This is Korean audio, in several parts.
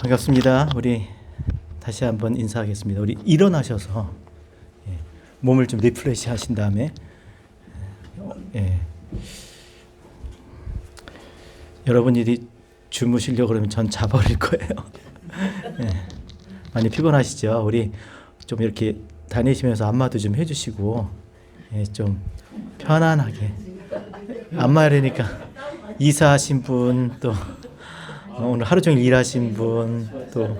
반갑습니다. 우리 다시 한번 인사하겠습니다. 우리 일어나셔서 몸을 좀 리프레시 하신 다음에 여러분들이 주무시려고 그러면 전 자버릴 거예요. 많이 피곤하시죠? 우리 좀 이렇게 다니시면서 안마도 좀 해주시고 좀 편안하게 안마하려니까 이사하신 분 또 오늘 하루 종일 일하신 분 또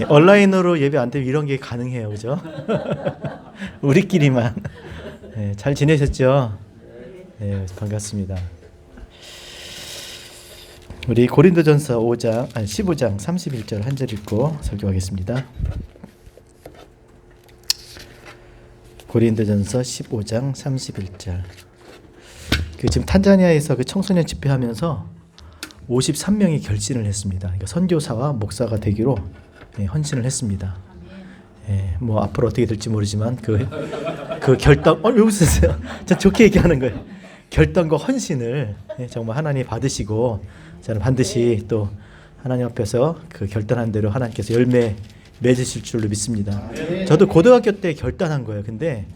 온라인으로 예배 안 되면 이런 게 가능해요, 그죠? 우리끼리만 잘 지내셨죠? 반갑습니다. 우리 고린도전서 15장 31절 한 절 읽고 설교하겠습니다. 고린도전서 15장 31절. 지금 탄자니아에서 그 청소년 집회하면서 53명이 결신을 했습니다. 그러니까 선교사와 목사가 되기로 헌신을 했습니다. 뭐 앞으로 어떻게 될지 모르지만 그 결단, 왜 웃으세요? 전 좋게 얘기하는 거예요. 결단과 헌신을 정말 하나님 받으시고 저는 반드시 또 하나님 앞에서 그 결단한 대로 하나님께서 열매 맺으실 줄로 믿습니다. 저도 고등학교 때 결단한 거예요. 근데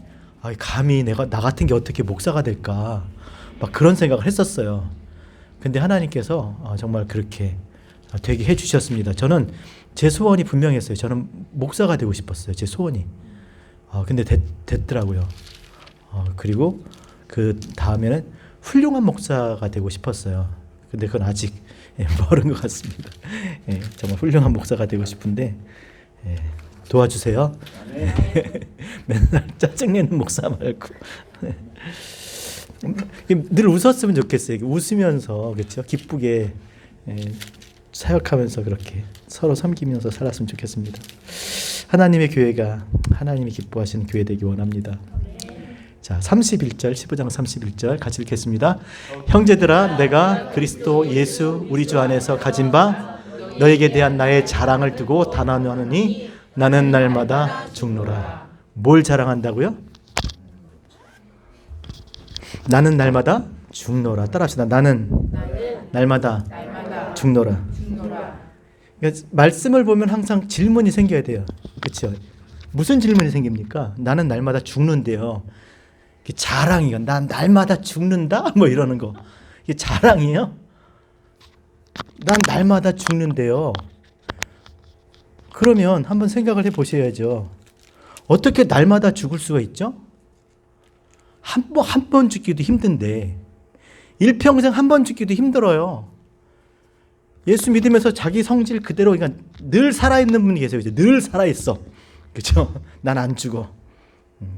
감히 나 같은 게 어떻게 목사가 될까? 막 그런 생각을 했었어요. 근데 하나님께서 정말 그렇게 되게 해주셨습니다. 저는 제 소원이 분명했어요. 저는 목사가 되고 싶었어요. 제 소원이. 근데 됐더라고요. 그리고 그 다음에는 훌륭한 목사가 되고 싶었어요. 근데 그건 아직 멀은 것 같습니다. 정말 훌륭한 목사가 되고 싶은데 도와주세요. 맨날 짜증내는 목사 말고 늘 웃었으면 좋겠어요. 웃으면서 그렇죠? 기쁘게 사역하면서 그렇게 서로 섬기면서 살았으면 좋겠습니다. 하나님의 교회가 하나님이 기뻐하시는 교회 되기 원합니다. 자, 31절 15장 31절 같이 읽겠습니다. 형제들아 내가 그리스도 예수 우리 주 안에서 가진 바 너에게 대한 나의 자랑을 두고 단언하노니 나는 날마다 죽노라. 뭘 자랑한다고요? 나는 날마다 죽노라. 따라합시다. 나는 날마다 죽노라. 그러니까 말씀을 보면 항상 질문이 생겨야 돼요. 그렇죠? 무슨 질문이 생깁니까? 나는 날마다 죽는데요. 이게 자랑이요. 난 날마다 죽는다? 뭐 이러는 거. 이게 자랑이에요? 난 날마다 죽는데요. 그러면 한번 생각을 해보셔야죠. 어떻게 날마다 죽을 수가 있죠? 한 번 죽기도 힘든데 일평생 한 번 죽기도 힘들어요. 예수 믿으면서 자기 성질 그대로 그러니까 늘 살아있는 분이 계세요. 이제 늘 살아있어. 그렇죠? 난 안 죽어.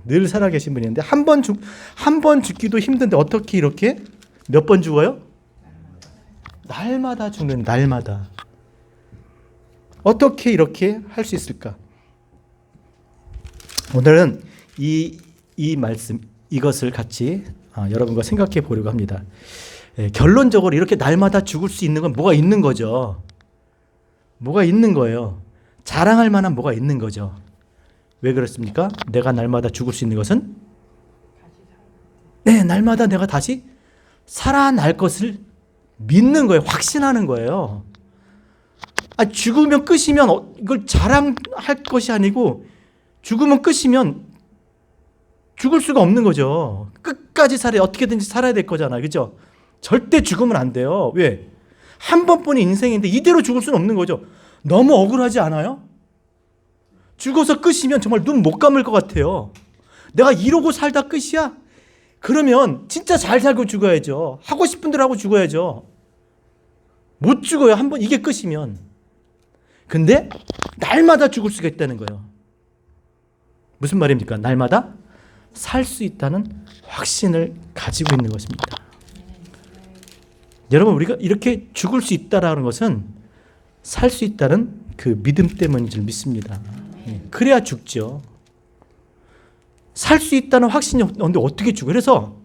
늘 살아계신 분이 있는데 한 번 죽기도 힘든데 어떻게 이렇게 몇 번 죽어요? 날마다 죽는 날마다. 어떻게 이렇게 할 수 있을까? 오늘은 이 말씀 이것을 같이 여러분과 생각해 보려고 합니다. 결론적으로 이렇게 날마다 죽을 수 있는 건 뭐가 있는 거죠. 뭐가 있는 거예요. 자랑할 만한 뭐가 있는 거죠. 왜 그렇습니까? 내가 날마다 죽을 수 있는 것은 날마다 내가 다시 살아날 것을 믿는 거예요. 확신하는 거예요. 죽으면 끝이면 이걸 자랑할 것이 아니고 죽으면 끝이면 죽을 수가 없는 거죠. 끝까지 어떻게든지 살아야 될 거잖아요. 그죠? 절대 죽으면 안 돼요. 왜? 한 번뿐인 인생인데 이대로 죽을 수는 없는 거죠. 너무 억울하지 않아요? 죽어서 끝이면 정말 눈 못 감을 것 같아요. 내가 이러고 살다 끝이야? 그러면 진짜 잘 살고 죽어야죠. 하고 싶은 대로 하고 죽어야죠. 못 죽어요. 한번 이게 끝이면. 근데 날마다 죽을 수가 있다는 거예요. 무슨 말입니까? 날마다 살 수 있다는 확신을 가지고 있는 것입니다. 여러분 우리가 이렇게 죽을 수 있다라는 것은 살 수 있다는 그 믿음 때문인 줄 믿습니다. 그래야 죽죠. 살 수 있다는 확신이 없는데 어떻게 죽어요? 그래서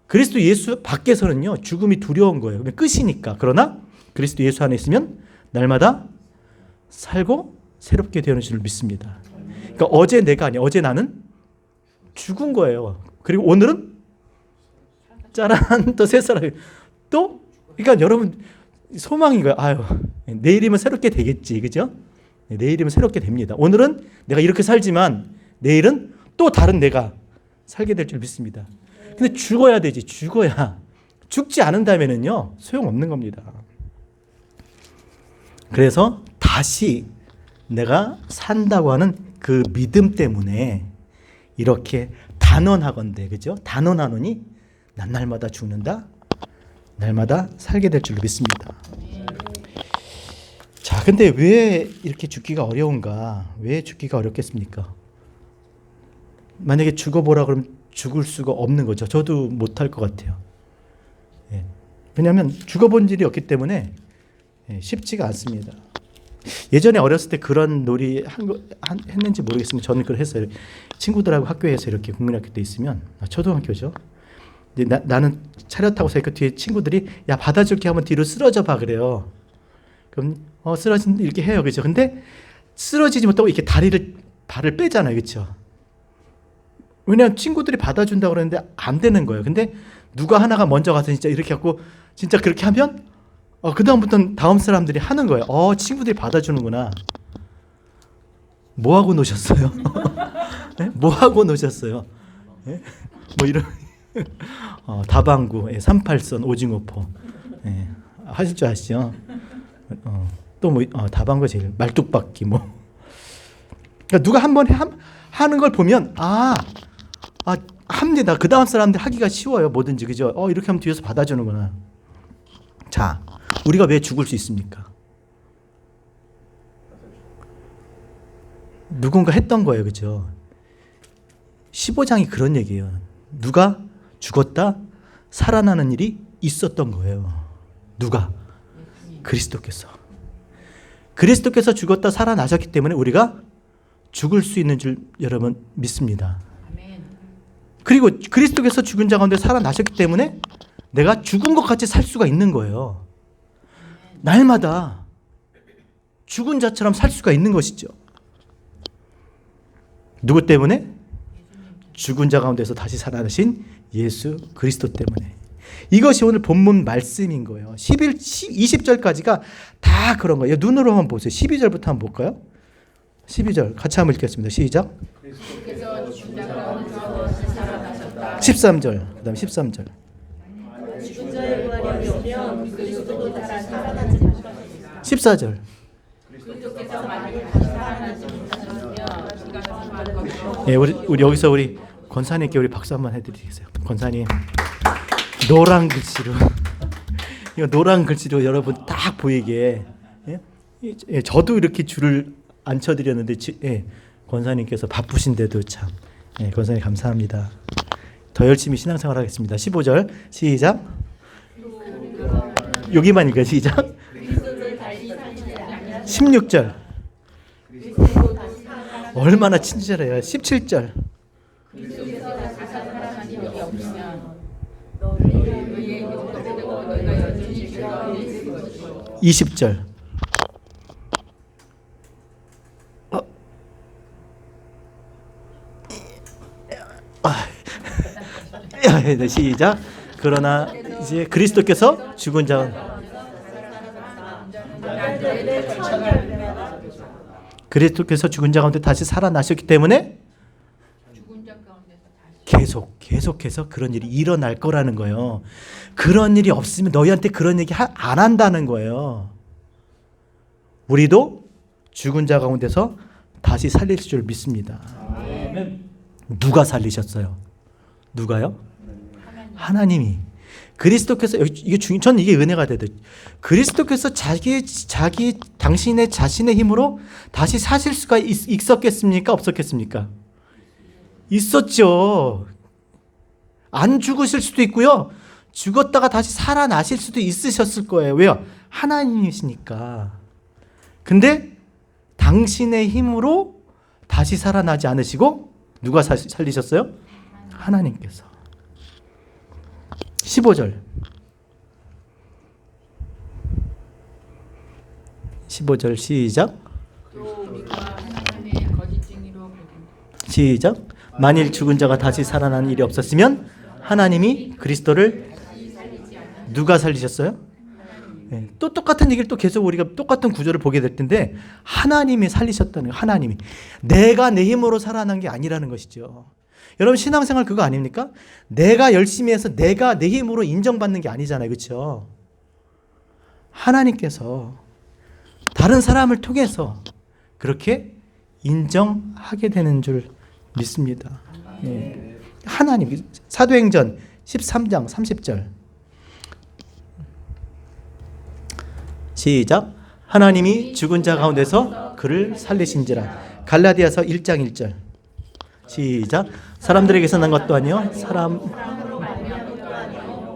그리스도 예수 밖에서는요 죽음이 두려운 거예요. 끝이니까. 그러나 그리스도 예수 안에 있으면 날마다 살고 새롭게 되는 줄 믿습니다. 그러니까 어제 내가 아니야. 어제 나는 죽은 거예요. 그리고 오늘은 짜란 또 새 사람이 또 그러니까 여러분 소망인 거예요. 아유, 내일이면 새롭게 되겠지, 그죠? 내일이면 새롭게 됩니다. 오늘은 내가 이렇게 살지만 내일은 또 다른 내가 살게 될 줄 믿습니다. 근데 죽어야 되지. 죽어야. 죽지 않은다면은요 소용없는 겁니다. 그래서 다시 내가 산다고 하는 그 믿음 때문에 이렇게 단언하건대, 그죠? 단언하노니 난 날마다 죽는다, 날마다 살게 될 줄로 믿습니다. 자, 근데 왜 이렇게 죽기가 어려운가? 왜 죽기가 어렵겠습니까? 만약에 죽어보라 그러면 죽을 수가 없는 거죠. 저도 못할 것 같아요. 예. 왜냐하면 죽어본 일이 없기 때문에 쉽지가 않습니다. 예전에 어렸을 때 그런 놀이 했는지 모르겠습니다. 저는 그걸 했어요. 친구들하고 학교에서 이렇게 국민학교 때 있으면, 초등학교죠. 나는 차렷 타고 서 있고 뒤에 친구들이 야 받아줄게 하면 뒤로 쓰러져 봐 그래요. 그럼 쓰러진 이렇게 해요, 그죠? 근데 쓰러지지 못하고 이렇게 발을 빼잖아요, 그렇죠? 왜냐하면 친구들이 받아준다고 그러는데 안 되는 거예요. 근데 누가 하나가 먼저 가서 진짜 이렇게 하고 진짜 그렇게 하면 그 다음부터는 다음 사람들이 하는 거예요. 친구들이 받아주는구나. 뭐 하고 노셨어요? 네? 뭐 하고 노셨어요? 네? 뭐 이런 다방구, 38선, 오징어포 하실 줄 아시죠? 또 뭐 다방구 제일 말뚝박기 뭐. 그러니까 누가 한 번 하는 걸 보면 합니다. 그 다음 사람들 하기가 쉬워요. 뭐든지, 그죠? 이렇게 하면 뒤에서 받아주는구나. 자, 우리가 왜 죽을 수 있습니까? 누군가 했던 거예요, 그죠? 15장이 그런 얘기예요. 누가 죽었다 살아나는 일이 있었던 거예요. 누가? 그리스도께서 죽었다 살아나셨기 때문에 우리가 죽을 수 있는 줄 여러분 믿습니다. 그리고 그리스도께서 죽은 자 가운데 살아나셨기 때문에 내가 죽은 것 같이 살 수가 있는 거예요. 날마다 죽은 자처럼 살 수가 있는 것이죠. 누구 때문에? 죽은 자 가운데서 다시 살아나신 예수 그리스도 때문에. 이것이 오늘 본문 말씀인 거예요. 20절까지가 다 그런 거예요. 눈으로 한번 보세요. 12절부터 한번 볼까요? 12절 같이 한번 읽겠습니다. 시작. 13절, 그 다음 13절. 14절. 우리 여기서 우리 권사님께 우리 박수 한번 해드리겠어요. 권사님 노란 글씨로 이거 노란 글씨로 여러분 딱 보이게. 저도 이렇게 줄을 안 쳐드렸는데 권사님께서 바쁘신데도 참 권사님 감사합니다. 더 열심히 신앙생활하겠습니다. 15절 시작. 여기만 읽어요. 시작. 16절 얼마나 친절해요. 17절 20절 네, 시작. 그러나 이제 그리스도께서 죽은 자 가운데 다시 살아나셨기 때문에 계속해서 그런 일이 일어날 거라는 거예요. 그런 일이 없으면 너희한테 그런 얘기 안 한다는 거예요. 우리도 죽은 자 가운데서 다시 살릴 줄 믿습니다. 누가 살리셨어요? 누가요? 하나님이. 그리스도께서 저는 이게 은혜가 되더. 그리스도께서 당신의 자신의 힘으로 다시 사실 수가 있었겠습니까? 없었겠습니까? 있었죠. 안 죽으실 수도 있고요. 죽었다가 다시 살아나실 수도 있으셨을 거예요. 왜요? 하나님이시니까. 근데 당신의 힘으로 다시 살아나지 않으시고 누가 살리셨어요? 하나님께서. 15절 시작. 시작. 만일 죽은 자가 다시 살아나는 일이 없었으면 하나님이 그리스도를 누가 살리셨어요? 또 똑같은 얘기를 또 계속 우리가 똑같은 구조를 보게 될 텐데 하나님이 살리셨다는 거예요. 하나님이. 내가 내 힘으로 살아난 게 아니라는 것이죠. 여러분 신앙생활 그거 아닙니까? 내가 열심히 해서 내가 내 힘으로 인정받는 게 아니잖아요. 그렇죠? 하나님께서 다른 사람을 통해서 그렇게 인정하게 되는 줄 믿습니다. 하나님. 사도행전 13장 30절 시작. 하나님이 죽은 자 가운데서 그를 살리신지라. 갈라디아서 1장 1절 시작. 사람들에게서 난 것도 아니요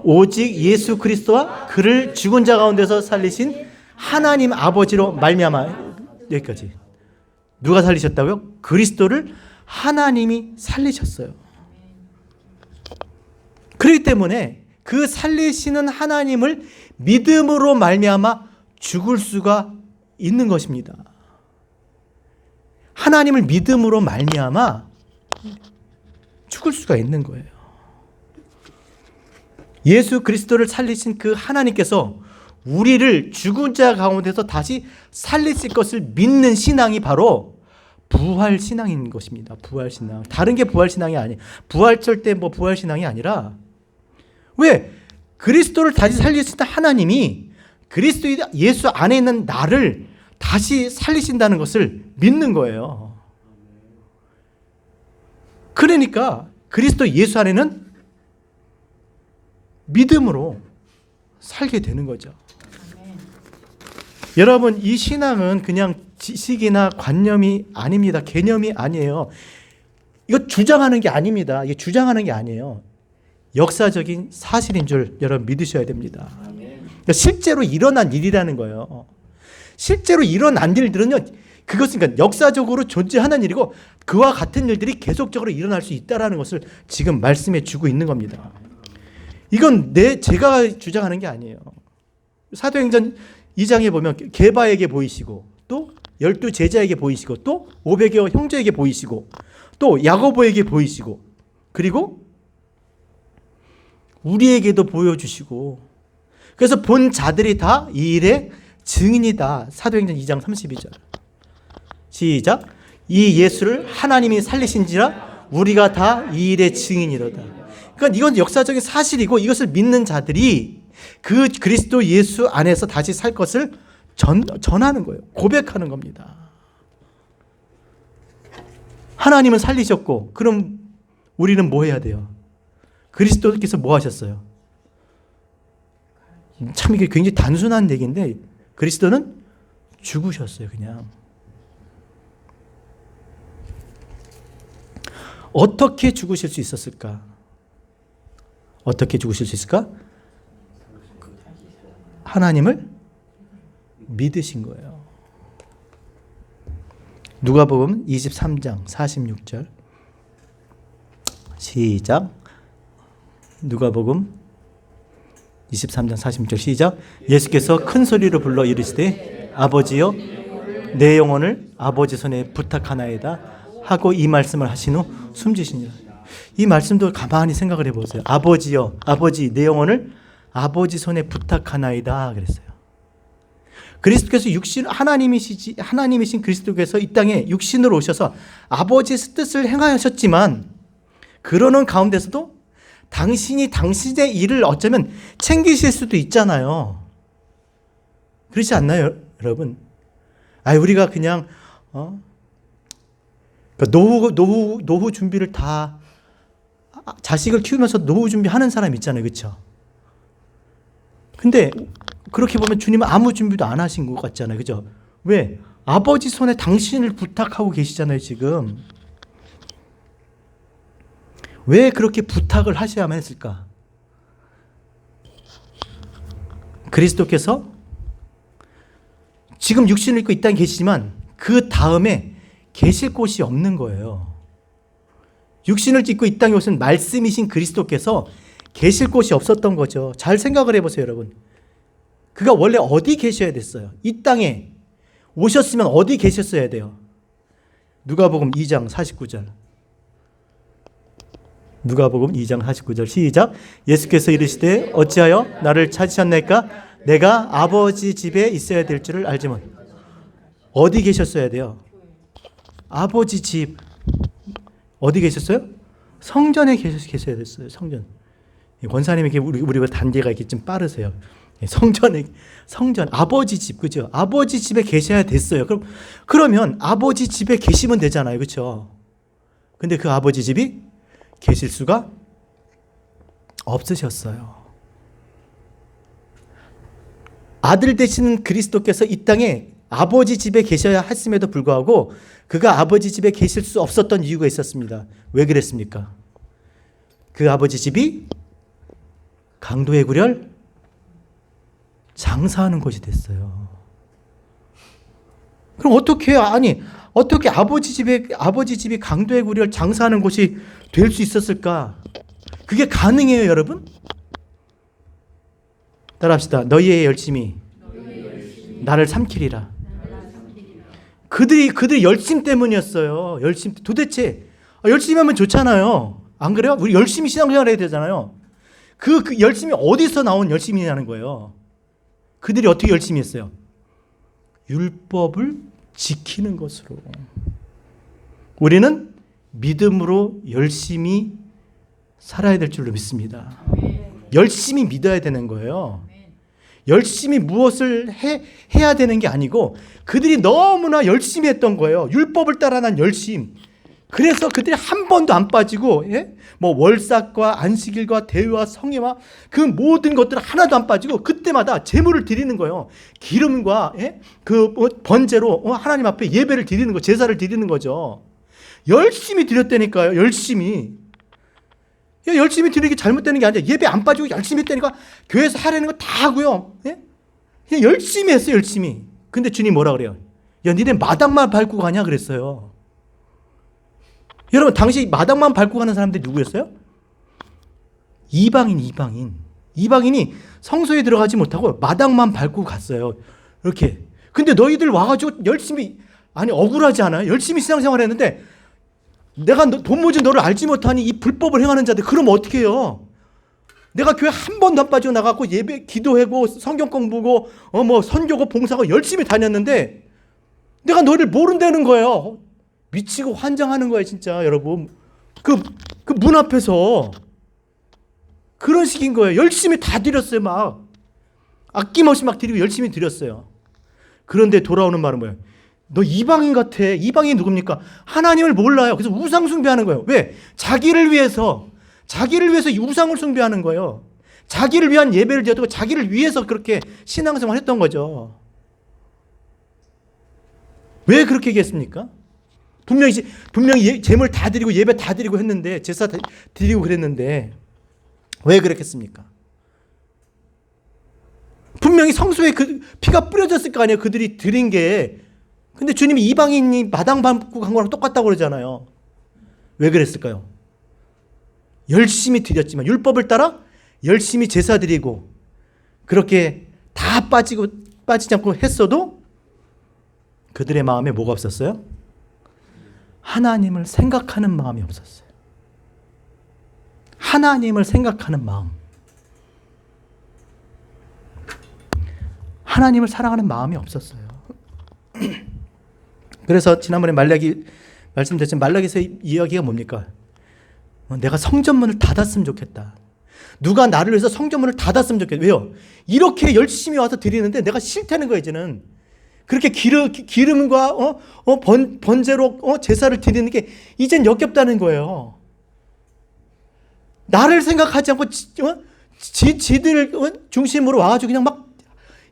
오직 예수 그리스도와 그를 죽은 자 가운데서 살리신 하나님 아버지로 말미암아. 여기까지. 누가 살리셨다고요? 그리스도를 하나님이 살리셨어요. 그렇기 때문에 그 살리시는 하나님을 믿음으로 말미암아 죽을 수가 있는 것입니다. 하나님을 믿음으로 말미암아 죽을 수가 있는 거예요. 예수 그리스도를 살리신 그 하나님께서 우리를 죽은 자 가운데서 다시 살리실 것을 믿는 신앙이 바로 부활 신앙인 것입니다. 부활 신앙. 다른 게 부활 신앙이 아니에요. 부활절 때 부활 신앙이 아니라 왜? 그리스도를 다시 살리신 하나님이 그리스도 예수 안에 있는 나를 다시 살리신다는 것을 믿는 거예요. 그러니까 그리스도 예수 안에는 믿음으로 살게 되는 거죠. 여러분 이 신앙은 그냥 지식이나 관념이 아닙니다. 개념이 아니에요. 이거 주장하는 게 아닙니다. 이게 주장하는 게 아니에요. 역사적인 사실인 줄 여러분 믿으셔야 됩니다. 그러니까 실제로 일어난 일이라는 거예요. 실제로 일어난 일들은요, 그것은 그러니까 역사적으로 존재하는 일이고 그와 같은 일들이 계속적으로 일어날 수 있다는 것을 지금 말씀해 주고 있는 겁니다. 이건 제가 주장하는 게 아니에요. 사도행전 2장에 보면 게바에게 보이시고 또 12 제자에게 보이시고 또 500여 형제에게 보이시고 또 야고보에게 보이시고 그리고 우리에게도 보여주시고 그래서 본 자들이 다 이 일의 증인이다. 사도행전 2장 32절 시작. 이 예수를 하나님이 살리신지라 우리가 다 이 일의 증인이로다. 그러니까 이건 역사적인 사실이고 이것을 믿는 자들이 그 그리스도 예수 안에서 다시 살 것을 전하는 거예요. 고백하는 겁니다. 하나님은 살리셨고 그럼 우리는 뭐 해야 돼요? 그리스도께서 뭐 하셨어요? 참 이게 굉장히 단순한 얘기인데 그리스도는 죽으셨어요. 그냥. 어떻게 죽으실 수 있었을까? 어떻게 죽으실 수 있을까? 하나님을 믿으신 거예요. 누가복음 23장 46절 시작. 누가복음 23장 46절 시작. 예수께서 큰 소리로 불러 이르시되 아버지여 내 영혼을 아버지 손에 부탁하나이다 하고 이 말씀을 하신 후 숨지시니라. 이 말씀도 가만히 생각을 해보세요. 아버지여, 아버지 내 영혼을 아버지 손에 부탁하나이다 그랬어요. 그리스도께서 하나님이신 그리스도께서 이 땅에 육신으로 오셔서 아버지의 뜻을 행하셨지만 그러는 가운데서도 당신이 당신의 일을 어쩌면 챙기실 수도 있잖아요. 그렇지 않나요, 여러분? 우리가 그냥 노후 준비를 다 자식을 키우면서 노후 준비하는 사람 있잖아요, 그렇죠? 근데 그렇게 보면 주님은 아무 준비도 안 하신 것 같잖아요, 그렇죠? 왜? 아버지 손에 당신을 부탁하고 계시잖아요, 지금. 왜 그렇게 부탁을 하셔야만 했을까? 그리스도께서 지금 육신을 입고 이 땅에 계시지만 그 다음에 계실 곳이 없는 거예요. 육신을 입고 이 땅에 오신 말씀이신 그리스도께서 계실 곳이 없었던 거죠. 잘 생각을 해보세요, 여러분. 그가 원래 어디 계셔야 됐어요? 이 땅에 오셨으면 어디 계셨어야 돼요? 누가복음 2장 49절. 누가복음 2장 49절 시작. 예수께서 이르시되 어찌하여 나를 찾으셨나이까? 내가 아버지 집에 있어야 될 줄을 알지만. 어디 계셨어야 돼요? 아버지 집. 어디 계셨어요? 성전에 계셔야 됐어요. 성전. 권사님이 우리가 단계가 이렇게 좀 빠르세요. 성전, 아버지 집, 그죠? 아버지 집에 계셔야 됐어요. 그러면 아버지 집에 계시면 되잖아요. 그렇죠? 근데 그 아버지 집이 계실 수가 없으셨어요. 아들 되시는 그리스도께서 이 땅에 아버지 집에 계셔야 했음에도 불구하고 그가 아버지 집에 계실 수 없었던 이유가 있었습니다. 왜 그랬습니까? 그 아버지 집이 강도의 구렬 장사하는 곳이 됐어요. 그럼 어떻게 아버지 집이 강도의 구렬 장사하는 곳이 될 수 있었을까? 그게 가능해요, 여러분? 따라합시다. 너희의 열심이 나를 삼키리라. 그들이 열심 때문이었어요. 도대체 열심히 하면 좋잖아요. 안 그래요? 우리 열심히 신앙생활 해야 되잖아요. 그 열심이 어디서 나온 열심이냐는 거예요. 그들이 어떻게 열심히 했어요? 율법을 지키는 것으로. 우리는 믿음으로 열심히 살아야 될 줄로 믿습니다. 열심히 믿어야 되는 거예요. 열심히 무엇을 해야 되는 게 아니고 그들이 너무나 열심히 했던 거예요. 율법을 따라난 열심. 그래서 그들이 한 번도 안 빠지고 뭐 월삭과 안식일과 대회와 성회와 그 모든 것들 하나도 안 빠지고 그때마다 제물을 드리는 거예요. 기름과 그 번제로 하나님 앞에 예배를 드리는 거, 제사를 드리는 거죠. 열심히 드렸다니까요. 열심히 드리는 게 잘못되는 게 아니라 예배 안 빠지고 열심히 했다니까 교회에서 하라는 거 다 하고요. 그냥 열심히 했어요. 열심히. 근데 주님 뭐라 그래요? 야, 니네 마당만 밟고 가냐 그랬어요. 여러분, 당시 마당만 밟고 가는 사람들이 누구였어요? 이방인이 성소에 들어가지 못하고 마당만 밟고 갔어요. 이렇게. 근데 너희들 와가지고 열심히, 억울하지 않아요? 열심히 신앙생활 했는데 내가 도무지 너를 알지 못하니 이 불법을 행하는 자들, 그러면 어떻게 해요? 내가 교회 한 번도 안 빠지고 나가고 예배 기도하고 성경 공부고 선교고 봉사고 열심히 다녔는데 내가 너를 모른다는 거예요. 미치고 환장하는 거예요, 진짜. 여러분, 그 문 앞에서 그런 식인 거예요. 열심히 다 드렸어요. 막 아낌없이 막 드리고 열심히 드렸어요. 그런데 돌아오는 말은 뭐예요? 너 이방인 같아. 이방인이 누굽니까? 하나님을 몰라요. 그래서 우상 숭배하는 거예요. 왜? 자기를 위해서 우상을 숭배하는 거예요. 자기를 위한 예배를 드렸고 자기를 위해서 그렇게 신앙생활을 했던 거죠. 왜 그렇게 얘기했습니까? 분명히 제물 다 드리고 예배 다 드리고 했는데, 제사 드리고 그랬는데 왜 그랬겠습니까? 분명히 성소에 그 피가 뿌려졌을 거 아니에요. 그들이 드린 게. 근데 주님이 이방인이 마당 밟고 간 거랑 똑같다고 그러잖아요. 왜 그랬을까요? 열심히 드렸지만, 율법을 따라 열심히 제사 드리고 그렇게 다 빠지지 않고 했어도 그들의 마음에 뭐가 없었어요? 하나님을 생각하는 마음이 없었어요. 하나님을 생각하는 마음. 하나님을 사랑하는 마음이 없었어요. 그래서 지난번에 말라기 말씀드렸지만 말라기서 이야기가 뭡니까? 내가 성전문을 닫았으면 좋겠다. 누가 나를 위해서 성전문을 닫았으면 좋겠다. 왜요? 이렇게 열심히 와서 드리는데 내가 싫다는 거예요, 이제는. 그렇게 기름과 번제로 제사를 드리는 게 이젠 역겹다는 거예요. 나를 생각하지 않고 지들 중심으로 와가지고 그냥 막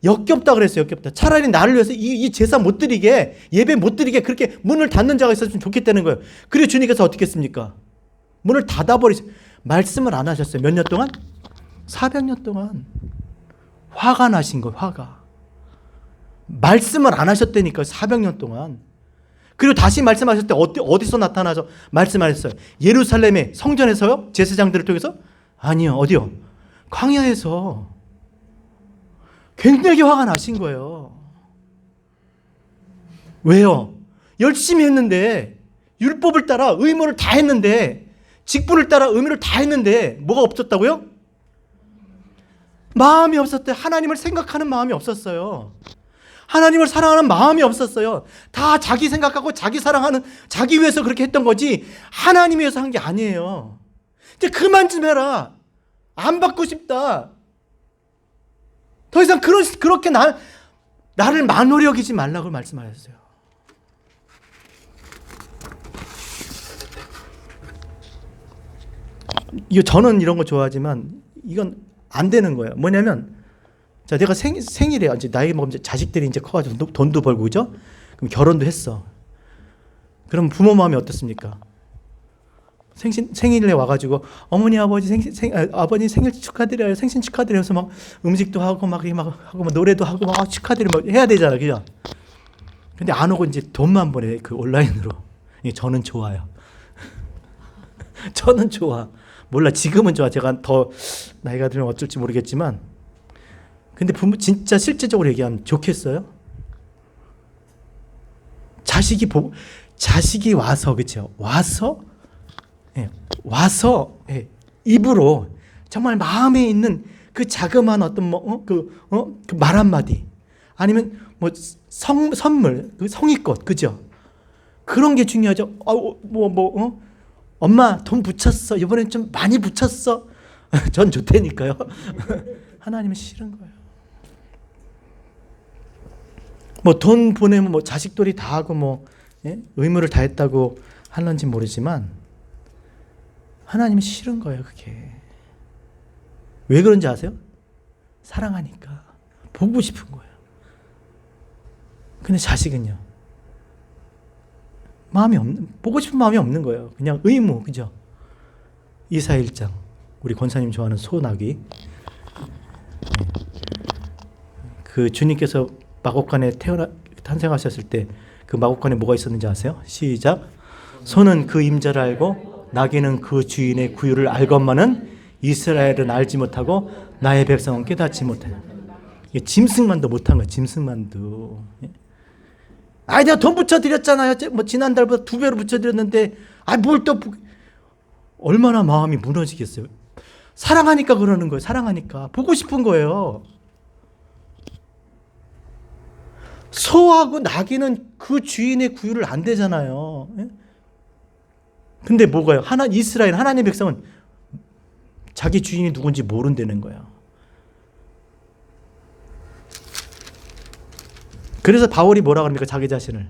역겹다 그랬어요. 역겹다. 차라리 나를 위해서 이 제사 못 드리게, 예배 못 드리게 그렇게 문을 닫는 자가 있었으면 좋겠다는 거예요. 그리고 주님께서 어떻게 했습니까? 문을 닫아버리세요. 말씀을 안 하셨어요. 몇 년 동안? 400년 동안. 화가 나신 거예요. 화가. 말씀을 안 하셨다니까요. 400년 동안. 그리고 다시 말씀하실 때 어디서 나타나서 말씀하셨어요? 예루살렘의 성전에서요? 제사장들을 통해서? 아니요. 어디요? 광야에서. 굉장히 화가 나신 거예요. 왜요? 열심히 했는데, 율법을 따라 의무를 다 했는데, 직분을 따라 의무를 다 했는데 뭐가 없었다고요? 마음이 없었대요. 하나님을 생각하는 마음이 없었어요. 하나님을 사랑하는 마음이 없었어요. 다 자기 생각하고 자기 사랑하는, 자기 위해서 그렇게 했던 거지 하나님 위해서 한 게 아니에요. 이제 그만 좀 해라. 안 받고 싶다. 더 이상 그렇게 나를 만홀히 여기지 말라고 말씀하셨어요. 저는 이런 거 좋아하지만 이건 안 되는 거예요. 뭐냐면, 자, 내가 생일에 이제 나이 먹으면 이제 자식들이 이제 커가지고 돈도 벌고, 그죠? 그럼 결혼도 했어. 그럼 부모 마음이 어떻습니까? 생일에 와가지고 어머니 아버지 아버님 생일 축하드려요, 생신 축하드려요. 그래서 막 음식도 하고 막 하고 막 노래도 하고 막 축하드려 막 해야 되잖아, 그죠? 근데 안 오고 이제 돈만 보내, 그 온라인으로. 저는 좋아요. 저는 좋아. 몰라, 지금은 좋아. 제가 더 나이가 들면 어쩔지 모르겠지만, 근데 부모 진짜 실제적으로 얘기하면 좋겠어요? 자식이 와서, 그렇죠? 와서 입으로 정말 마음에 있는 그 자그마한 어떤 그 말 한마디, 아니면 뭐 선물, 그 성의껏, 그죠? 그런 게 중요하죠. 엄마 돈 붙였어. 이번엔 좀 많이 붙였어. 전 좋다니까요. 하나님은 싫은 거예요. 뭐 돈 보내면 뭐 자식들이 다 하고 의무를 다했다고 하는지 모르지만 하나님은 싫은 거예요, 그게. 왜 그런지 아세요? 사랑하니까. 보고 싶은 거예요. 근데 자식은요, 보고 싶은 마음이 없는 거예요. 그냥 의무, 그죠? 이사 1장, 우리 권사님 좋아하는 소나기. 그 주님께서 마곡간에 탄생하셨을 때 그 마곡간에 뭐가 있었는지 아세요? 시작. 소는 그 임자를 알고 나귀는 그 주인의 구유를 알건만은 이스라엘은 알지 못하고 나의 백성은 깨닫지 못해. 짐승만도 못한 거예요. 짐승만도. 내가 돈 붙여드렸잖아요. 뭐 지난달보다 2배로 붙여드렸는데 뭘 또 얼마나 마음이 무너지겠어요. 사랑하니까 그러는 거예요. 사랑하니까. 보고 싶은 거예요. 소하고 나귀는 그 주인의 구유를 안 되잖아요. 근데 뭐가요? 이스라엘, 하나님의 백성은 자기 주인이 누군지 모른다는 거예요. 그래서 바울이 뭐라 그럽니까? 자기 자신을.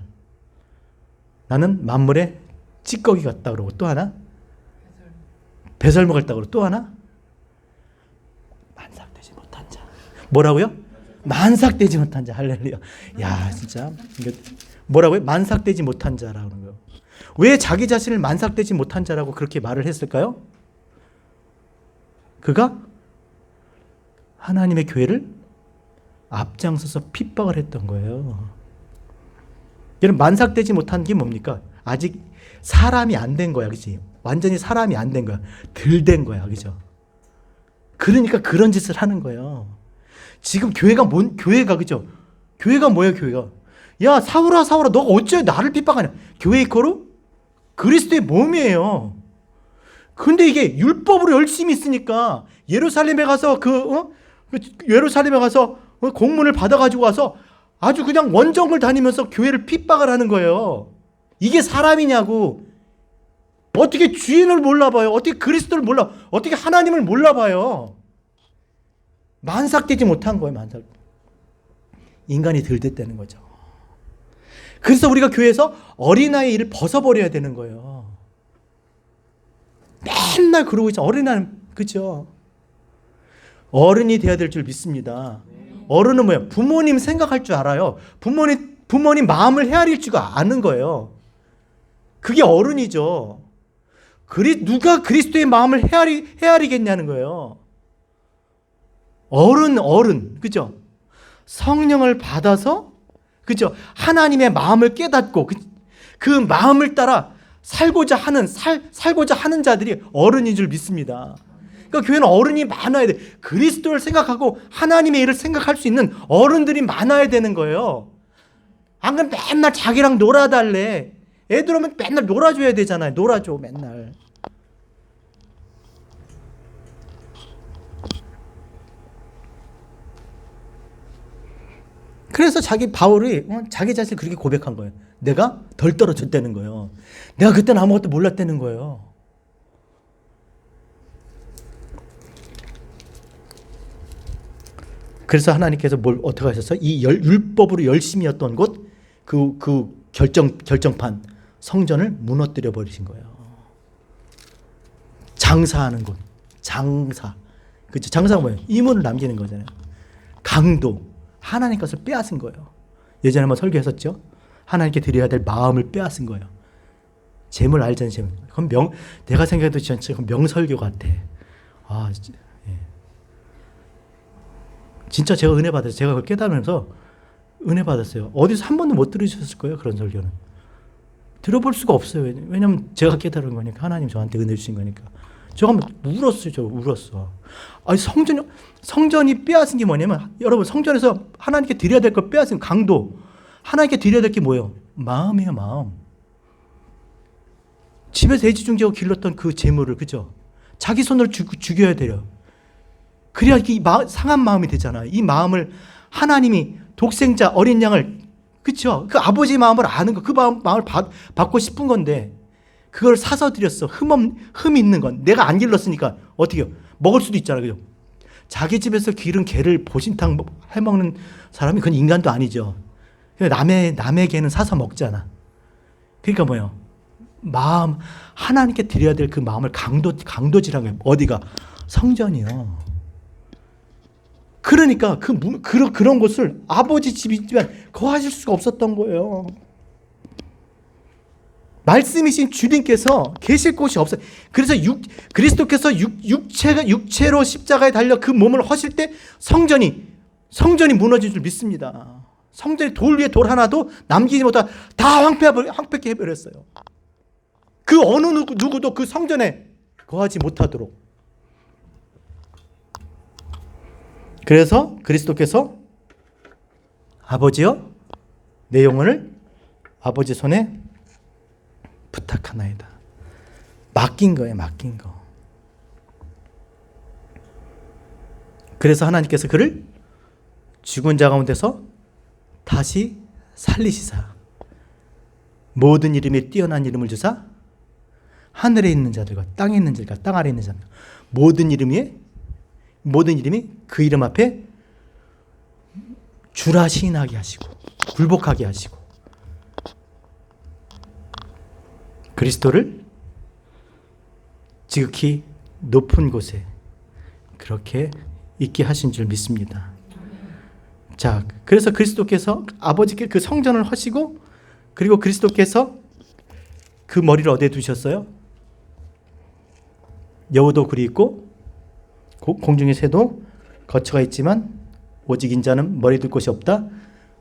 나는 만물의 찌꺼기 같다 그러고, 또 하나? 배설물 같다 그러고, 또 하나? 만삭되지 못한 자. 뭐라고요? 만삭되지 못한 자. 할렐루야. 야, 진짜. 뭐라고요? 만삭되지 못한 자라는 거예요. 왜 자기 자신을 만삭되지 못한 자라고 그렇게 말을 했을까요? 그가 하나님의 교회를 앞장서서 핍박을 했던 거예요. 여러분, 만삭되지 못한 게 뭡니까? 아직 사람이 안 된 거야, 그치? 완전히 사람이 안 된 거야. 덜 된 거야, 그죠? 그러니까 그런 짓을 하는 거예요. 지금 교회가 그죠? 교회가 뭐예요, 교회가? 야, 사울아, 너가 어째 나를 핍박하냐? 교회 이코로 그리스도의 몸이에요. 근데 이게 율법으로 열심히 있으니까 예루살렘에 가서 공문을 받아가지고 와서 아주 그냥 원정을 다니면서 교회를 핍박을 하는 거예요. 이게 사람이냐고. 어떻게 주인을 몰라봐요? 어떻게 그리스도를 몰라? 어떻게 하나님을 몰라봐요? 만삭되지 못한 거예요, 인간이 덜 됐다는 거죠. 그래서 우리가 교회에서 어린아이 일을 벗어버려야 되는 거예요. 맨날 그러고 있죠. 어린아이는, 그죠? 어른이 돼야 될 줄 믿습니다. 어른은 뭐예요? 부모님 생각할 줄 알아요. 부모님 마음을 헤아릴 줄 아는 거예요. 그게 어른이죠. 누가 그리스도의 마음을 헤아리겠냐는 거예요. 어른, 그죠? 성령을 받아서, 그죠? 하나님의 마음을 깨닫고, 그 마음을 따라 살고자 하는 자들이 어른인 줄 믿습니다. 그러니까 교회는 어른이 많아야 돼. 그리스도를 생각하고 하나님의 일을 생각할 수 있는 어른들이 많아야 되는 거예요. 안 그러면 맨날 자기랑 놀아달래. 애들 오면 맨날 놀아줘야 되잖아요. 놀아줘, 맨날. 그래서 바울이 자기 자신을 그렇게 고백한 거예요. 내가 덜 떨어졌다는 거예요. 내가 그때는 아무것도 몰랐다는 거예요. 그래서 하나님께서 어떻게 하셨어요? 이 율법으로 열심히 였던 곳, 그 결정판, 성전을 무너뜨려 버리신 거예요. 장사하는 곳, 장사. 그죠? 장사가 뭐예요? 이문을 남기는 거잖아요. 강도, 하나님 것을 빼앗은 거예요. 예전에 한번 설교했었죠? 하나님께 드려야 될 마음을 빼앗은 거예요. 재물 알자는 재물. 그건 내가 생각해도 진짜 명설교 같아. 아, 진짜 제가 은혜 받았어요. 제가 그걸 깨달으면서 은혜 받았어요. 어디서 한 번도 못 들으셨을 거예요. 그런 설교는. 들어볼 수가 없어요. 왜냐면 제가 깨달은 거니까. 하나님 저한테 은혜 주신 거니까. 제가 울었어요. 저 울었어. 아니, 성전이 빼앗은 게 뭐냐면, 여러분, 성전에서 하나님께 드려야 될 걸 빼앗은 강도. 하나님께 드려야 될 게 뭐예요? 마음이에요, 마음. 집에서 애지중지하고 길렀던 그 재물을, 그죠? 자기 손으로 죽여야 돼요. 그래야 이 상한 마음이 되잖아요. 이 마음을 하나님이 독생자 어린 양을, 그쵸? 그 아버지의 마음을 아는 거, 그 마음을 받고 싶은 건데, 그걸 사서 드렸어. 흠 있는 건. 내가 안 길렀으니까 어떻게 해요? 먹을 수도 있잖아요. 그죠? 자기 집에서 기른 개를 보신탕 해먹는 사람이 그건 인간도 아니죠. 남의 개는 사서 먹잖아. 그러니까 뭐예요? 마음, 하나님께 드려야 될 그 마음을 강도질한 거예요. 어디가? 성전이요. 그러니까 그런 곳을 아버지 집이지만 거하실 수가 없었던 거예요. 말씀이신 주님께서 계실 곳이 없어요. 그래서 그리스도께서 육체로 십자가에 달려 그 몸을 허실 때 성전이 무너진 줄 믿습니다. 성전이 돌 위에 돌 하나도 남기지 못하고 다 황폐케 해버렸어요. 그 어느 누구도 그 성전에 거하지 못하도록. 그래서 그리스도께서 아버지여 내 영혼을 아버지 손에 부탁하나이다. 맡긴 거예요. 맡긴 거. 그래서 하나님께서 그를 죽은 자 가운데서 다시 살리시사 모든 이름에 뛰어난 이름을 주사 하늘에 있는 자들과 땅에 있는 자들과 땅 아래에 있는 자들 모든 이름이 그 이름 앞에 주라 시인하게 하시고 굴복하게 하시고 그리스도를 지극히 높은 곳에 그렇게 있게 하신 줄 믿습니다. 자, 그래서 그리스도께서 아버지께 그 성전을 하시고 그리고 그리스도께서 그 머리를 어디에 두셨어요? 여우도 굴이 있고 공중의 새도 거처가 있지만 오직 인자는 머리 둘 곳이 없다.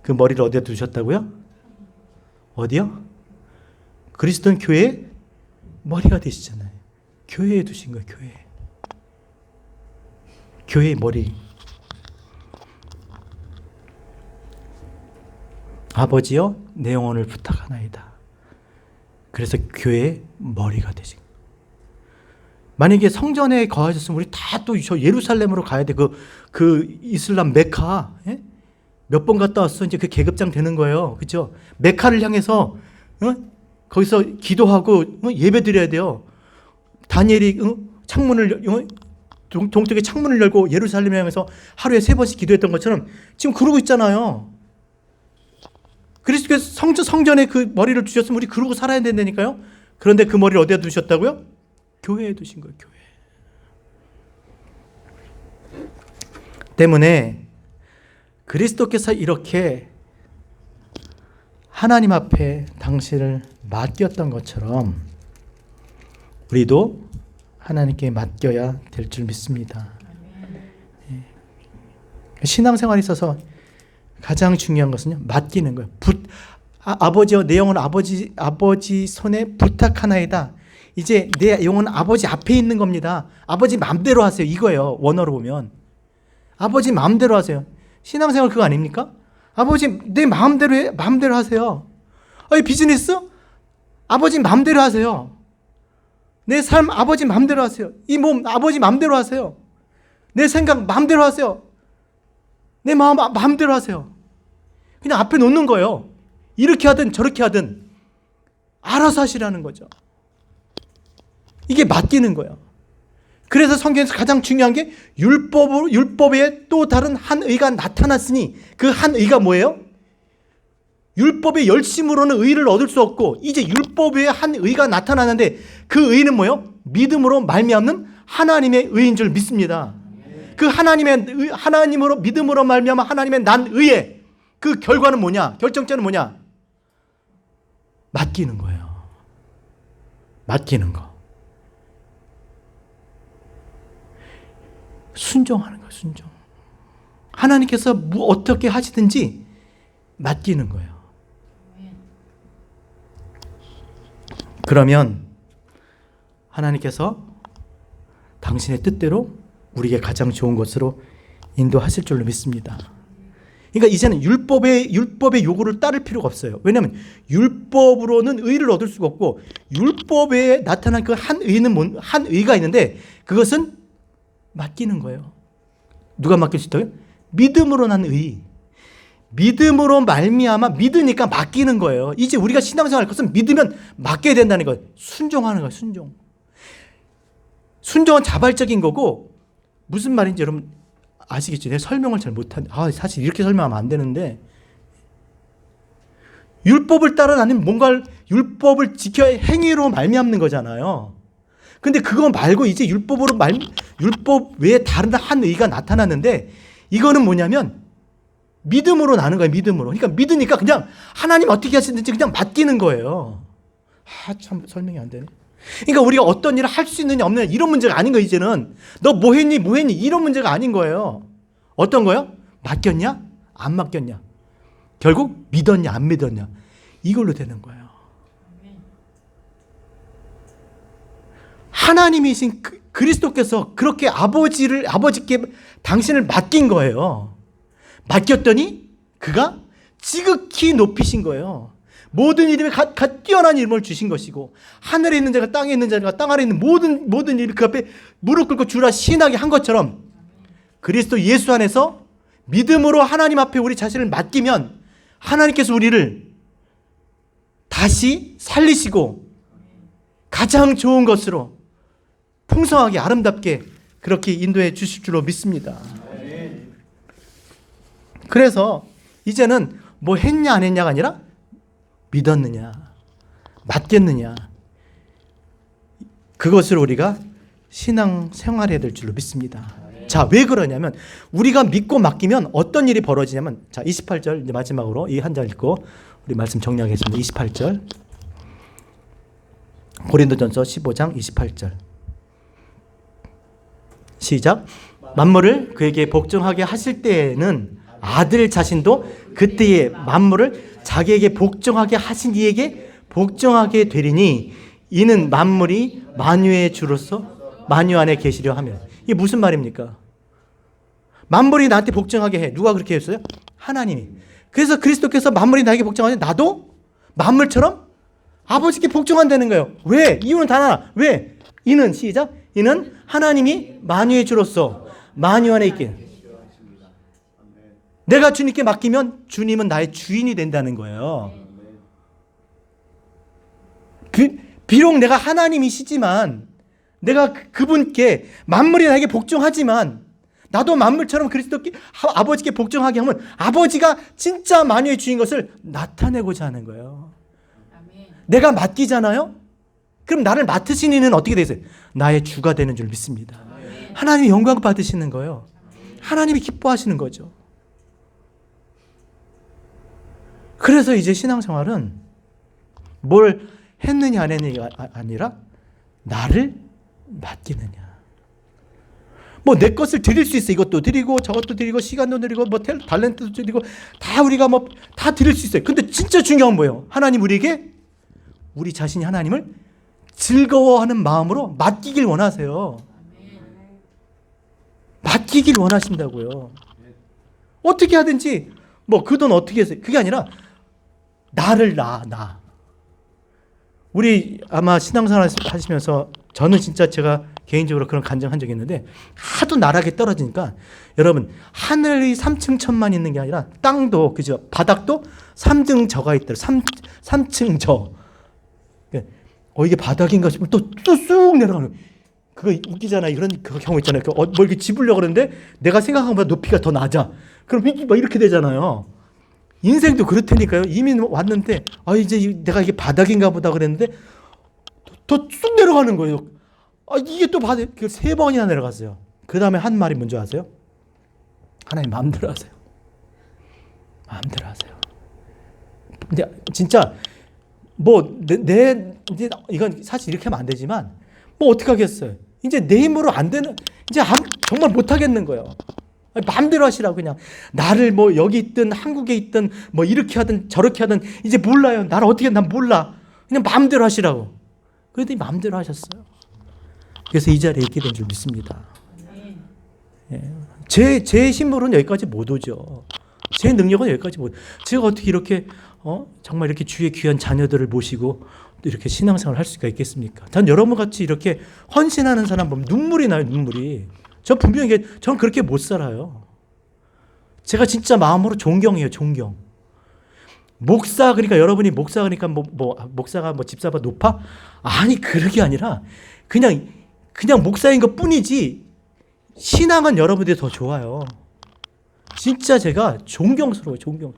그 머리를 어디에 두셨다고요? 어디요? 그리스도는 교회의 머리가 되시잖아요. 교회에 두신 거예요. 교회의 머리. 아버지여 내 영혼을 부탁하나이다. 그래서 교회의 머리가 되신 거예요. 만약에 성전에 거하셨으면 우리 다 또 저 예루살렘으로 가야 돼. 그 이슬람 메카. 예? 몇 번 갔다 왔어. 이제 그 계급장 되는 거예요. 그렇죠? 메카를 향해서 거기서 기도하고 예배 드려야 돼요. 다니엘이 창문을 동쪽에 창문을 열고 예루살렘을 향해서 하루에 3번씩 기도했던 것처럼 지금 그러고 있잖아요. 그리스도께서 성전에 그 머리를 두셨으면 우리 그러고 살아야 된다니까요. 그런데 그 머리를 어디에 두셨다고요? 교회에 두신 거예요. 교회. 때문에 그리스도께서 이렇게 하나님 앞에 당신을 맡겼던 것처럼 우리도 하나님께 맡겨야 될 줄 믿습니다. 신앙생활에 있어서 가장 중요한 것은요, 맡기는 거예요. 아버지여 내 영혼 아버지 손에 부탁하나이다. 이제 내 영혼 아버지 앞에 있는 겁니다. 아버지 마음대로 하세요. 이거예요. 원어로 보면 아버지 마음대로 하세요. 신앙생활 그거 아닙니까? 아버지 내 마음대로 하세요. 비즈니스? 아버지 마음대로 하세요. 내 삶 아버지 마음대로 하세요. 이 몸 아버지 마음대로 하세요. 내 생각 마음대로 하세요. 내 마음 마음대로 하세요. 그냥 앞에 놓는 거예요. 이렇게 하든 저렇게 하든 알아서 하시라는 거죠. 이게 맡기는 거예요. 그래서 성경에서 가장 중요한 게 율법에 또 다른 한 의가 나타났으니 그 한 의가 뭐예요? 율법의 열심으로는 의를 얻을 수 없고 이제 율법 외에 한 의가 나타나는데 그 의는 뭐예요? 믿음으로 말미암는 하나님의 의인 줄 믿습니다. 그 하나님으로 믿음으로 말미암아 하나님의 난 의의 그 결과는 뭐냐? 결정점은 뭐냐? 맡기는 거예요. 맡기는 거. 순종하는 거예요. 순종. 하나님께서 어떻게 하시든지 맡기는 거예요. 그러면 하나님께서 당신의 뜻대로 우리에게 가장 좋은 것으로 인도하실 줄로 믿습니다. 그러니까 이제는 율법의 요구를 따를 필요가 없어요. 왜냐하면 율법으로는 의를 얻을 수가 없고 율법에 나타난 그 한 의가 있는데 그것은 맡기는 거예요. 누가 맡길 수 있다고요? 믿음으로 난 의. 믿음으로 말미암아 믿으니까 맡기는 거예요. 이제 우리가 신앙생활 할 것은 믿으면 맡겨야 된다는 거예요. 순종하는 거예요. 순종. 순종은 자발적인 거고 무슨 말인지 여러분 아시겠죠? 내가 설명을 잘 못하는데 사실 이렇게 설명하면 안 되는데 율법을 따라 나는 뭔가 율법을 지켜야 행위로 말미암는 거잖아요. 근데 그거 말고 이제 율법 외에 다른 한 의가 나타났는데 이거는 뭐냐면 믿음으로 나는 거예요. 믿음으로. 그러니까 믿으니까 그냥 하나님 어떻게 하시는지 그냥 맡기는 거예요. 참 설명이 안 되네. 그러니까 우리가 어떤 일을 할 수 있느냐 없느냐 이런 문제가 아닌 거예요. 이제는 너 뭐 했니 이런 문제가 아닌 거예요. 어떤 거요? 맡겼냐 안 맡겼냐 결국 믿었냐 안 믿었냐 이걸로 되는 거예요. 하나님이신 그리스도께서 그렇게 아버지께 당신을 맡긴 거예요. 맡겼더니 그가 지극히 높이신 거예요. 모든 이름에 뛰어난 이름을 주신 것이고 하늘에 있는 자가 땅에 있는 자가 땅 아래 있는 모든 일이 그 앞에 무릎 꿇고 주라 시인하게 한 것처럼 그리스도 예수 안에서 믿음으로 하나님 앞에 우리 자신을 맡기면 하나님께서 우리를 다시 살리시고 가장 좋은 것으로 풍성하게 아름답게 그렇게 인도해 주실 줄로 믿습니다. 그래서 이제는 뭐 했냐 안 했냐가 아니라 믿었느냐 맡겼느냐 그것을 우리가 신앙 생활해야 될 줄로 믿습니다. 자, 왜 그러냐면 우리가 믿고 맡기면 어떤 일이 벌어지냐면 자 28절 이제 마지막으로 이 한 절 읽고 우리 말씀 정리하겠습니다. 28절 고린도전서 15장 28절 시작. 만물을 그에게 복종하게 하실 때에는 아들 자신도 그때의 만물을 자기에게 복종하게 하신 이에게 복종하게 되리니 이는 만물이 만유의 주로서 만유 안에 계시려 하며. 이게 무슨 말입니까? 만물이 나한테 복종하게 해. 누가 그렇게 했어요? 하나님이. 그래서 그리스도께서 만물이 나에게 복종하니 나도 만물처럼 아버지께 복종한다는 거예요. 왜? 이유는 단 하나. 왜? 이는 시작. 이는 하나님이 만유의 주로서 만유 안에 있게. 내가 주님께 맡기면 주님은 나의 주인이 된다는 거예요. 비록 내가 하나님이시지만 내가 그분께 만물이 나에게 복종하지만 나도 만물처럼 그리스도께 아버지께 복종하게 하면 아버지가 진짜 만유의 주인 것을 나타내고자 하는 거예요. 내가 맡기잖아요. 그럼 나를 맡으신 이는 어떻게 되세요? 나의 주가 되는 줄 믿습니다. 하나님이 영광 받으시는 거예요. 하나님이 기뻐하시는 거죠. 그래서 이제 신앙생활은 뭘 했느냐 안 했느냐가 아니라 나를 맡기느냐. 뭐 내 것을 드릴 수 있어. 이것도 드리고 저것도 드리고 시간도 드리고 뭐 탤런트도 드리고 다 우리가 뭐 다 드릴 수 있어요. 근데 진짜 중요한 뭐예요? 하나님 우리에게 우리 자신이 하나님을 즐거워하는 마음으로 맡기길 원하세요. 맡기길 원하신다고요. 어떻게 하든지 뭐 그 돈 어떻게 했어요? 그게 아니라 나를 나. 우리 아마 신앙생활 하시면서 저는 진짜 제가 개인적으로 그런 간증한 적이 있는데 하도 나락에 떨어지니까 여러분 하늘이 3층 천만 있는 게 아니라 땅도 그죠 바닥도 3등 저가 있더라. 3층 저. 이게 바닥인가 싶으면 또 쑥 내려가는. 그거 웃기잖아요. 이런 그 경우 있잖아요. 뭐 이렇게 집으려고 그러는데 내가 생각한 것보다 높이가 더 낮아. 그럼 막 이렇게 되잖아요. 인생도 그렇다니까요. 이미 왔는데 이제 내가 이게 바닥인가 보다 그랬는데 더 쑥 내려가는 거예요. 이게 또 바닥 3번이나 내려갔어요. 그 다음에 한 말이 뭔지 아세요? 하나님 마음대로 하세요. 마음대로 하세요. 근데 진짜 이제 이건 사실 이렇게 하면 안 되지만 어떻게 하겠어요? 이제 내 힘으로 안 되는 이제 정말 못 하겠는 거예요. 마음대로 하시라고 그냥 나를 여기 있든 한국에 있든 이렇게 하든 저렇게 하든 이제 몰라요. 나를 어떻게 난 몰라. 그냥 마음대로 하시라고. 그랬더니 마음대로 하셨어요. 그래서 이 자리에 있게 된 줄 믿습니다. 예. 제 힘으로는 여기까지 못 오죠. 제 능력은 여기까지 못. 제가 어떻게 이렇게 정말 이렇게 주의 귀한 자녀들을 모시고 또 이렇게 신앙생활을 할 수가 있겠습니까? 전 여러분 같이 이렇게 헌신하는 사람 보면 눈물이 나요. 눈물이. 전 분명히 전 그렇게 못 살아요. 제가 진짜 마음으로 존경해요. 존경. 목사 그러니까 여러분이 목사 그러니까 목사가 집사보다 높아? 아니 그게 아니라 그냥 목사인 것 뿐이지 신앙은 여러분들이 더 좋아요. 진짜 제가 존경스러워요. 존경.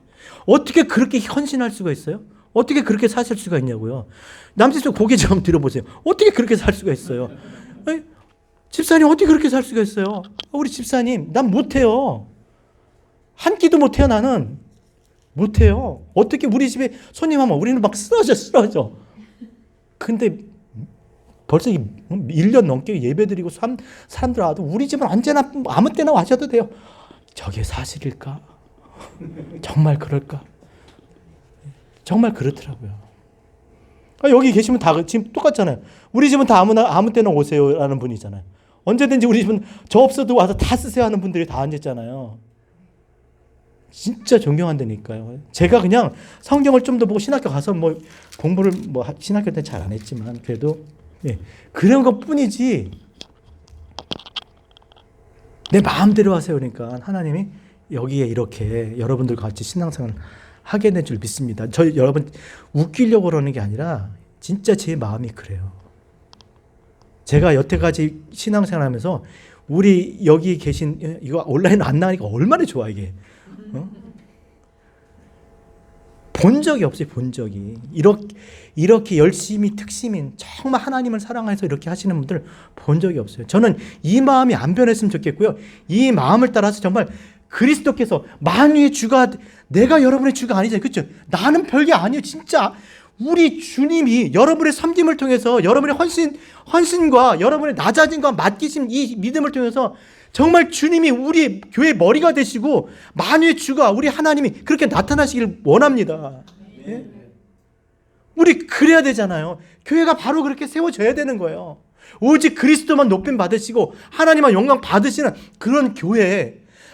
어떻게 그렇게 헌신할 수가 있어요? 어떻게 그렇게 사실 수가 있냐고요. 남자들 고개 좀 들어보세요. 어떻게 그렇게 살 수가 있어요? 아니, 집사님 어떻게 그렇게 살 수가 있어요? 우리 집사님 난 못해요. 한 끼도 못해요. 나는 못해요. 어떻게 우리 집에 손님 하면 우리는 막 쓰러져. 근데 벌써 1년 넘게 예배드리고 사람들 와도 우리 집은 언제나 아무 때나 와셔도 돼요. 저게 사실일까? 정말 그럴까? 정말 그렇더라고요. 여기 계시면 다 지금 똑같잖아요. 우리 집은 다 아무 때나 오세요라는 분이잖아요. 언제든지 우리 집은 저 없어도 와서 다 쓰세요 하는 분들이 다 앉았잖아요. 진짜 존경한다니까요. 제가 그냥 성경을 좀 더 보고 신학교 가서 공부를 신학교 때 잘 안 했지만 그래도 그런 것 뿐이지 내 마음대로 하세요. 그러니까 하나님이 여기에 이렇게 여러분들과 같이 신앙생활을 하게 된 줄 믿습니다. 여러분 웃기려고 그러는 게 아니라 진짜 제 마음이 그래요. 제가 여태까지 신앙생활 하면서 우리 여기 계신 이거 온라인 안 나가니까 얼마나 좋아 이게. 본 적이 없어요. 본 적이. 이렇게 열심히 특심인 정말 하나님을 사랑해서 이렇게 하시는 분들 본 적이 없어요. 저는 이 마음이 안 변했으면 좋겠고요. 이 마음을 따라서 정말 그리스도께서 만유의 주가 내가 여러분의 주가 아니잖아요. 그렇죠? 나는 별게 아니에요. 진짜 우리 주님이 여러분의 섬김을 통해서 여러분의 헌신과 여러분의 낮아짐과 맡기심 이 믿음을 통해서 정말 주님이 우리 교회 머리가 되시고 만유의 주가 우리 하나님이 그렇게 나타나시길 원합니다. 예? 우리 그래야 되잖아요. 교회가 바로 그렇게 세워져야 되는 거예요. 오직 그리스도만 높임 받으시고 하나님만 영광 받으시는 그런 교회.